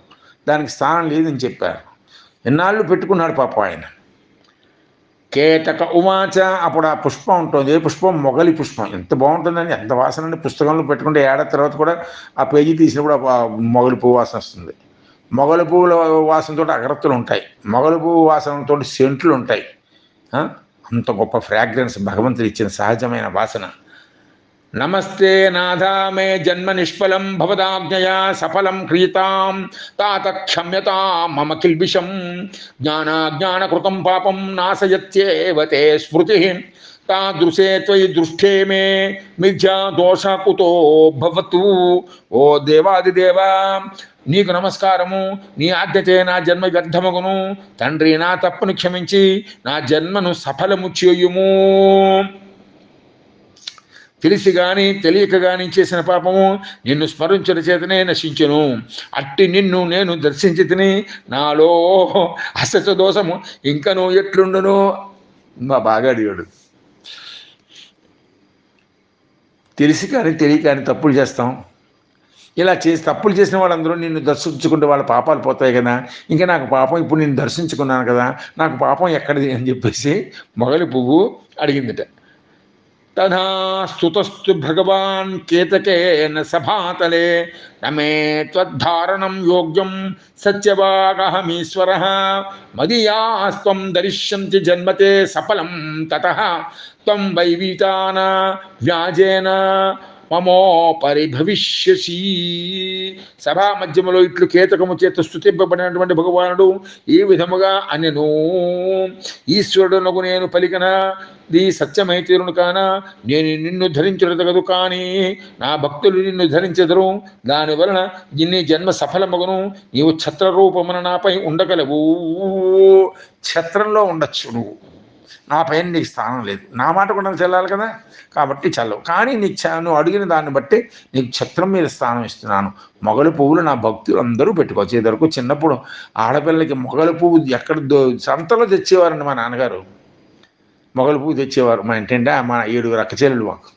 దానికి స్థానం లేదని చెప్పారు. ఎన్నాళ్ళు పెట్టుకున్నాడు పాపం ఆయన. కేతక ఉవాచ, అప్పుడు ఆ పుష్పం ఉంటుంది, ఏ పుష్పం, మొగలి పుష్పం. ఎంత బాగుంటుందని, ఎంత వాసన అండి. పుస్తకంలో పెట్టుకుంటే ఏడాది తర్వాత కూడా ఆ పేజీ తీసినప్పుడు మొగలి పువ్వు వాసన వస్తుంది. మొగలి పువ్వుల వాసనతో అగరత్తులు ఉంటాయి, మొగలి పువ్వు వాసనతో సెంట్లు ఉంటాయి. అంత గొప్ప ఫ్రాగ్రెన్స్ భగవంతుడు ఇచ్చిన సహజమైన వాసన. నమస్తే నాథా మే జన్మ నిష్ఫలం భవదాజ్ఞయా సఫలం క్రియతాం తాత క్షమ్యతాం మమ కిల్బిషం జ్ఞానాజ్ఞానకృతం పాపం నాశయత్యేవ తే స్మృతి తాదృశే త్వయి దృష్టే మే మిథ్యా దోష కుతో భవతు. ఓ దేవాదిదేవా, నీకు నమస్కారము. నీ ఆజ్ఞచే నా జన్మ వ్యర్థమగును. తండ్రి, నా తప్పును క్షమించి నా జన్మను సఫలము చేయుము. తెలిసి గాని తెలియక గాని చేసిన పాపము నిన్ను స్మరించిన చేతనే నశించును. అట్టి నిన్ను నేను దర్శించి తిని నాలో అసత దోషము ఇంకను ఎట్లుండును. మా బాగా అడిగాడు. తెలిసి కానీ తెలియక కానీ తప్పులు చేస్తాం. ఇలా చేసి తప్పులు చేసిన వాళ్ళందరూ నిన్ను దర్శించుకుంటే వాళ్ళ పాపాలు పోతాయి కదా. ఇంకా నాకు పాపం, ఇప్పుడు నేను దర్శించుకున్నాను కదా, నాకు పాపం ఎక్కడిది అని చెప్పేసి మొగలి పువ్వు అడిగిందిట. తథా స్తుతస్తు భగవాన్ కేతకేన సభాతలే నమే త్వద్ధారణం యోగ్యం సత్యవాగహమీశ్వరః మదీయాస్త్వం దరిష్యంతి జన్మతే సఫలం తతః త్వం వైవీతాన వ్యాజేన మమోపరి భవిష్యసి. సభా మధ్యములో ఇట్లు కేతకము చేత స్తుతింపబడినటువంటి భగవానుడు ఈ విధముగా అనెను. ఈశ్వరుడునకు నేను పలికన ది సత్యమై తీరును కాన, నేను నిన్ను ధరించుటగదు, కానీ నా భక్తులు నిన్ను ధరించెదరు. దాని వలన నీ జన్మ సఫలమగును. నీవు ఛత్రరూపమున నాపై ఉండగలవు. ఛత్రంలో ఉండొచ్చు నువ్వు, నా పైన నీకు స్థానం లేదు. నా మాట కూడా చెల్లాలి కదా, కాబట్టి చల్లవు. కానీ నీకు నువ్వు అడిగిన దాన్ని బట్టి నీకు ఛత్రం మీద స్థానం ఇస్తున్నాను. మొగలి పువ్వులు నా భక్తులు అందరూ పెట్టుకోవచ్చు. ఇదివరకు చిన్నప్పుడు ఆడపిల్లలకి మొగలి పువ్వు ఎక్కడ సంతలో తెచ్చేవారండి మా నాన్నగారు. మొగలి పువ్వు తెచ్చేవారు మా ఇంటింటే, మా 7 అక్కచెల్లెలు మాకు.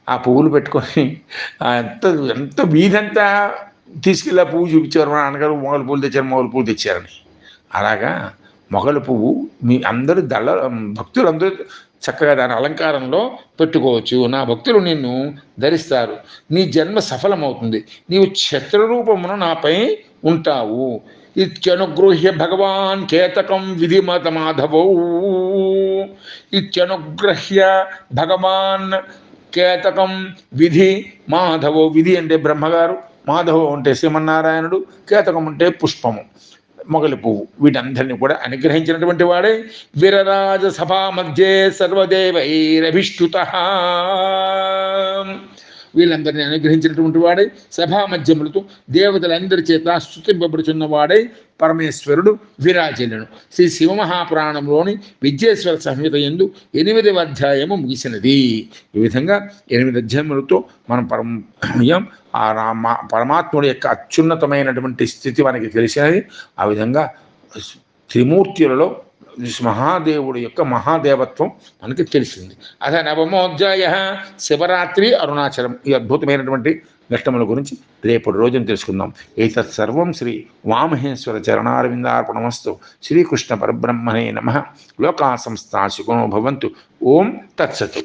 ఆ పువ్వులు పెట్టుకొని ఎంత వీధంతా తీసుకెళ్ళి ఆ పువ్వు చూపించేవారు మా నాన్నగారు. మొగలి పువ్వులు తెచ్చారని. అలాగా మొగలి పువ్వు మీ అందరూ భక్తులందరూ చక్కగా దాని అలంకారంలో పెట్టుకోవచ్చు. నా భక్తులు నిన్ను ధరిస్తారు. నీ జన్మ సఫలమవుతుంది. నీవు ఛత్రరూపమున నాపై ఉంటావు. ఇత్యనుగృహ్య భగవాన్ కేతకం విధిమత మాధవౌ. ఇత్యనుగ్రహ్య భగవాన్ కేతకం విధి మాధవో. విధి అంటే బ్రహ్మగారు, మాధవ అంటే శ్రీమన్నారాయణుడు, కేతకం అంటే పుష్పము, మొగలి పువ్వు. వీటందరినీ కూడా అనుగ్రహించినటువంటి వాడే విరరాజ సభా మధ్యే సర్వదేవైరభిష్టుతః. వీళ్ళందరినీ అనుగ్రహించినటువంటి వాడై సభా మధ్యములతో దేవతలందరి చేత స్తుతింపబడుచున్న వాడై పరమేశ్వరుడు విరాజిల్లును. శ్రీ శివమహాపురాణంలోని విద్యేశ్వర సంహిత యందు 8వ అధ్యాయము ముగిసినది. ఈ విధంగా 8 అధ్యాయములతో మనం పరమాత్ముడి యొక్క అత్యున్నతమైనటువంటి స్థితి మనకి తెలిసినది. ఆ విధంగా త్రిమూర్తులలో మహాదేవుడి యొక్క మహాదేవత్వం మనకి తెలిసింది. అథ నవమోధ్యాయ శివరాత్రి అరుణాచలం. ఈ అద్భుతమైనటువంటి ఘట్టముల గురించి రేపటి రోజున తెలుసుకుందాం. ఏతత్ సర్వం శ్రీ వామహేశ్వర చరణారవిందార్పణమస్తు. శ్రీకృష్ణ పరబ్రహ్మణే నమః. లోకా సమస్తా సుఖినో భవంతు. ఓం తత్సతు.